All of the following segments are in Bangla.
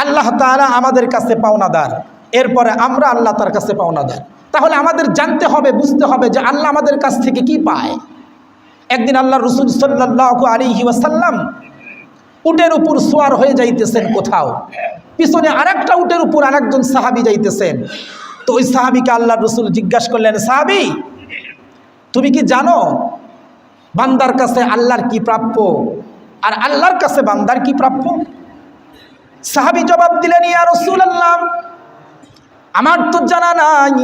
আল্লাহ তাআলা আমাদের কাছে পাওনাদার, এরপরে আমরা আল্লাহ তার কাছে পাওনাদার। তাহলে আমাদের জানতে হবে, বুঝতে হবে যে আল্লাহ আমাদের কাছ থেকে কি পায়। একদিন আল্লাহ রাসূল সাল্লাল্লাহু আলাইহি ওয়াসাল্লাম উটের উপর সওয়ার হয়ে যাইতেছেন কোথাও, পিছনে আরেকটা উটের উপর আরেকজন সাহাবী যাইতেছেন। তো ওই সাহাবীকে আল্লাহ রাসূল জিজ্ঞাসা করলেন, সাহাবী তুমি কি জানো বান্দার কাছে আল্লাহর কি প্রাপ্য আর আল্লাহর কাছে বান্দার কি প্রাপ্য? সাহাবী জবাব দিলেন, ইয়া রাসূলুল্লাহ আমার তো জানা নাই,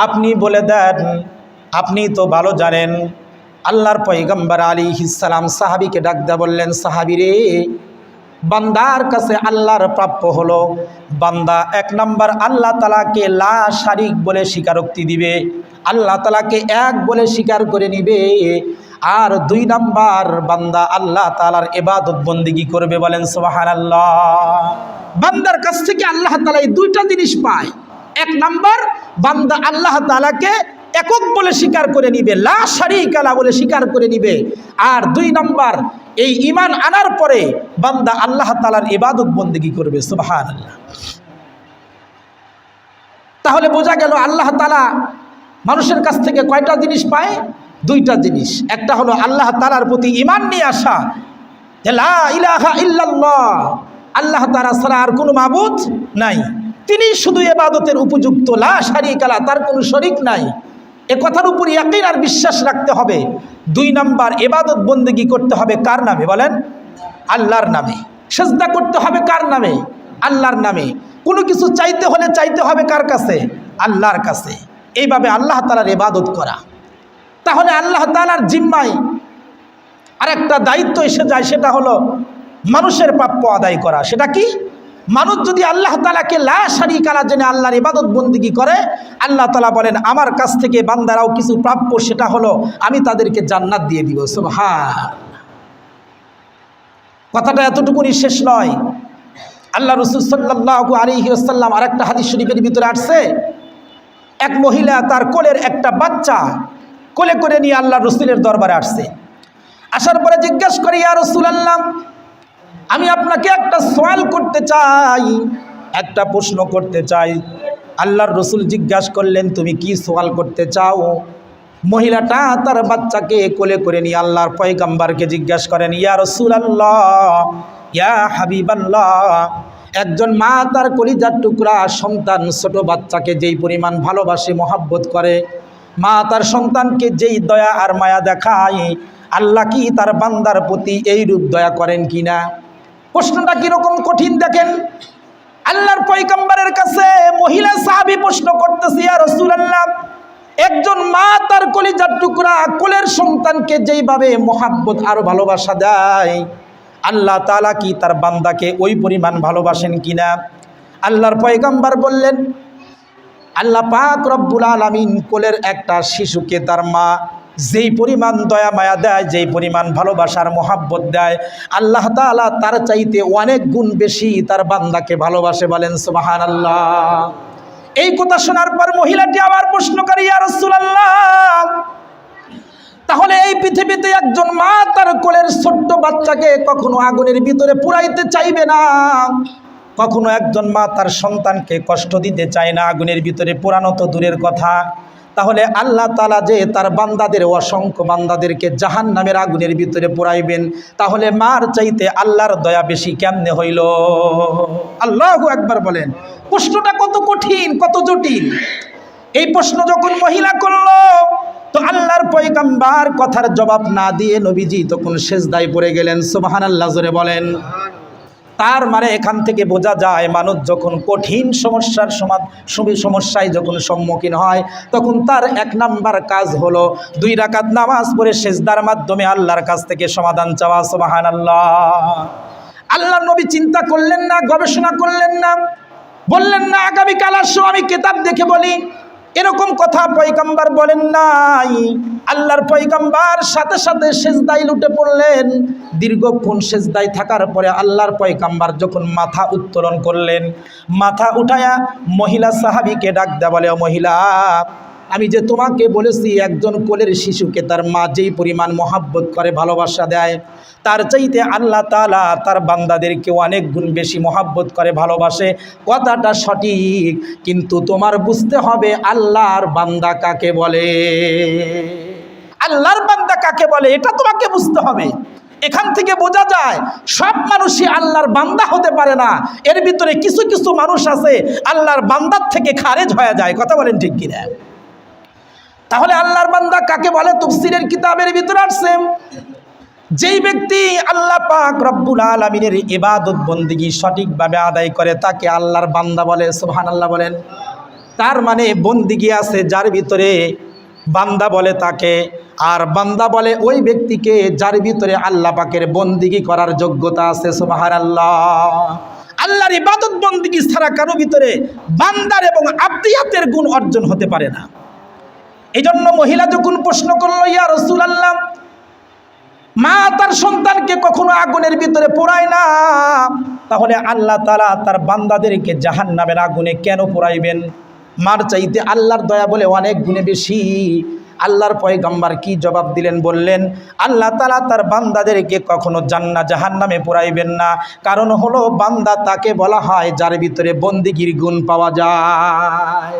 আপনি বলে দেন, আপনি তো ভালো জানেন। আল্লাহর পয়গম্বর আলাইহিস সালাম সাহাবীকে ডাক দিয়ে বললেন, সাহাবী রে, বান্দার কাছে আল্লাহর প্রাপ্য হলো বান্দা এক নাম্বার আল্লাহ তাআলাকে লা শারিক বলে স্বীকারোক্তি দিবে, আল্লাহ তাআলাকে এক বলে স্বীকার করে নিবে। আর দুই নাম্বার বান্দা আল্লাহ তাআলার ইবাদত বন্দেগী করবে। বলেন সুবহানাল্লাহ। বান্দার কাছ থেকে আল্লাহ তাআলা এই দুইটা জিনিস পায়। এক নাম্বার বান্দা আল্লাহ তাআলাকে একক বলে স্বীকার করে নিবে, লা শারিকা লা বলে স্বীকার করে নিবে। আর দুই নাম্বার এই ঈমান আনার পরে বান্দা আল্লাহ তাআলার ইবাদত বন্দেগী করবে। সুবহানাল্লাহ। তাহলে বোঝা গেল আল্লাহ তাআলা মানুষের কাছ থেকে কয়টা জিনিস পায়? দুইটা জিনিস। একটা হলো আল্লাহ তাআলার প্রতি ঈমান নিয়ে আসা, যে লা ইলাহা ইল্লাল্লাহ, আল্লাহ তাআলা ছাড়া আর কোনো মাবুদ নাই, তিনি শুধু ইবাদতের উপযুক্ত, লা শারিকা লা, তার কোনো শরীক নাই। এ কথার উপর ইয়াকিন আর বিশ্বাস রাখতে হবে। দুই নাম্বার ইবাদত বন্দেগী করতে হবে কার নামে? বলেন আল্লাহর নামে। সিজদা করতে হবে কার নামে? আল্লাহর নামে। কোনো কিছু চাইতে হলে চাইতে হবে কার কাছে? আল্লাহর কাছে। এইভাবে আল্লাহ তাআলার ইবাদত করা। তাহলে আল্লাহ তাআলার জিম্মায় আরেকটা দায়িত্ব এসে যায়, সেটা হলো মানুষের প্রাপ্য আদায় করা। সেটা কি? মানুষ যদি আল্লাহ তাআলাকে লা শারিকা লা জেনে আল্লাহর ইবাদত বন্দেগী করে, আল্লাহ তাআলা বলেন আমার কাছ থেকে বান্দারাও কিছু প্রাপ্য, সেটা হলো আমি তাদেরকে জান্নাত দিয়ে দিব। সুবহান। কথাটা এতটুকুনি শেষ নয়। আল্লাহ রাসূল সাল্লাল্লাহু আলাইহি ওয়াসাল্লাম আরেকটা হাদিস শরীফের ভিতরে আসছে, এক মহিলা তার কোলের একটা বাচ্চা কোলে করে নিয়ে আল্লাহ রাসূলের দরবারে আসছে। আসার পরে জিজ্ঞাসা করে, ইয়া রাসূলুল্লাহ আমি আপনাকে একটা সওয়াল করতে চাই, একটা প্রশ্ন করতে চাই। আল্লাহর রাসূল জিজ্ঞাসা করলেন, তুমি কি সওয়াল করতে চাও? মহিলাটা তার বাচ্চাকে কোলে করে নিয়ে আল্লাহর পয়গম্বরকে জিজ্ঞাসা করেন, ইয়া রাসূলুল্লাহ, ইয়া হাবিবাল্লাহ, একজন মা তার কলিজার টুকরা সন্তান ছোট বাচ্চাকে যেই পরিমাণ ভালোবাসে, মহব্বত করে, মা তার সন্তানকে যেই দয়া আর মায়া দেখায়, আল্লাহ কি তার বান্দার প্রতি এই রূপ দয়া করেন কিনা? প্রশ্নটা কিরকম কঠিন দেখেন। আল্লাহর পয়গম্বরের কাছে মহিলা সাহাবী প্রশ্ন করতেছে, ইয়া রাসূলুল্লাহ, একজন মা তার কলিজার টুকরা কোলের সন্তানকে যেইভাবে মহব্বত আর ভালোবাসা দেয়, আল্লাহ তাআলা কি তার বান্দাকে ওই পরিমাণ ভালোবাসেন কিনা? আল্লাহর পয়গম্বর বললেন, আল্লাহ পাক রব্বুল আলামিন কোলের একটা শিশুকে তার মা যেই পরিমাণ দয়া মায়া দেয়, যেই পরিমাণ ভালোবাসার মহাব্বত দেয়, আল্লাহ তাআলা তার চাইতে অনেক গুণ বেশি তার বান্দাকে ভালোবাসে। বলেন সুবহানাল্লাহ। এই কথা শোনার পর মহিলাটি আবার প্রশ্ন করে, ইয়া রাসূলুল্লাহ, তাহলে এই পৃথিবীতে একজন মা তার কোলের ছোট্ট বাচ্চাকে কখনো আগুনের ভিতরে পুরাইতে চাইবে না, কখনো একজন মা তার সন্তানকে কষ্ট দিতে চায় না, আগুনের ভিতরে পোড়ানো তো দূরের কথা, তাহলে আল্লাহ তাআলা যে তার বান্দাদের, অসংখ্য বান্দাদেরকে জাহান্নামের আগুনের ভিতরে পোড়াইবেন, তাহলে মার চাইতে আল্লাহর দয়া বেশি কেমনে হইল? আল্লাহু আকবার বলেন। প্রশ্নটা কত কঠিন, কত জটিল। এই প্রশ্ন যখন মহিলা করলো, তো আল্লাহর পয়গম্বর কথার জবাব না দিয়ে নবীজি তখন সিজদায় পড়ে গেলেন। সুবহানাল্লাহ জোরে বলেন। তার মানে এখান থেকে বোঝা যায়, মানুষ যখন কঠিন সমস্যায় যখন সম্মুখীন হয়, তখন তার এক নাম্বার কাজ হলো 2 রাকাত নামাজ পড়ে সিজদার মাধ্যমে আল্লাহর কাছ থেকে সমাধান চাওয়া। সুবহানাল্লাহ। আল্লাহর নবী চিন্তা করলেন না, গবেষণা করলেন না, বললেন না আগামীকাল আসো আমি কিতাব দেখে বলি, এরকম কথা পয়গম্বর বলেন নাই। আল্লাহর পয়গম্বর সাথে সাথে সিজদায় লুটে পড়লেন। দীর্ঘক্ষণ সিজদায় থাকার পরে আল্লাহর পয়গম্বর যখন মাথা উত্তোলন করলেন, মাথা উঠায়া মহিলা সাহাবীকে ডাক দেয়া বলে, ও মহিলা, আমি যে তোমাকে বলেছি একজন কোলের শিশুকে তার মা যেই পরিমাণ মহাব্বত করে ভালোবাসা দেয়, তার চাইতে আল্লাহ তাআলা তার বান্দাদেরকে অনেক গুণ বেশি মহাব্বত করে ভালোবাসে। কথাটা সঠিক, কিন্তু তোমার বুঝতে হবে আল্লাহর বান্দা কাকে বলে। আল্লাহর বান্দা কাকে বলে এটা তোমাকে বুঝতে হবে। এখান থেকে বোঝা যায় সব মানুষই আল্লাহর বান্দা হতে পারে না, এর ভিতরে কিছু কিছু মানুষ আছে আল্লাহর বান্দার থেকে খারেজ হয়ে যায়। কথা বলেন ঠিক কিনা? তাহলে আল্লাহর বান্দা কাকে বলে? তাফসীরের কিতাবের ভিতরে আসছে, যেই ব্যক্তি আল্লাহ পাক রব্বুল আলামিনের ইবাদত বন্দেগী সঠিকভাবে আদায় করে তাকে আল্লাহর বান্দা বলে। সুবহানাল্লাহ বলেন। তার মানে বন্দেগী আছে যার ভিতরে বান্দা বলে তাকে, আর বান্দা বলে ওই ব্যক্তিকে যার ভিতরে আল্লাহ পাকের বন্দেগী করার যোগ্যতা আছে। সুবহানাল্লাহ। আল্লাহর ইবাদত বন্দেগী ছাড়া কারো ভিতরে বান্দার এবং আবদিয়াতের গুণ অর্জন হতে পারে না। এই জন্য মহিলা যখন প্রশ্ন করলো, ইয়া রাসূলুল্লাহ, মা তার সন্তানকে কখনো আগুনের ভিতরে পোড়ায় না, তাহলে আল্লাহ তাআলা তার বান্দাদেরকে জাহান্নামের আগুনে কেন পোড়াইবেন? মার চাইতে আল্লাহর দয়া বলে অনেক গুণে বেশি। আল্লাহর পয়গম্বর কি জবাব দিলেন? বললেন আল্লাহ তাআলা তার বান্দাদেরকে কখনো জাহান্নামে পোড়াইবেন না। কারণ হলো বান্দা তাকে বলা হয় যার ভিতরে বন্দেগীর গুণ পাওয়া যায়।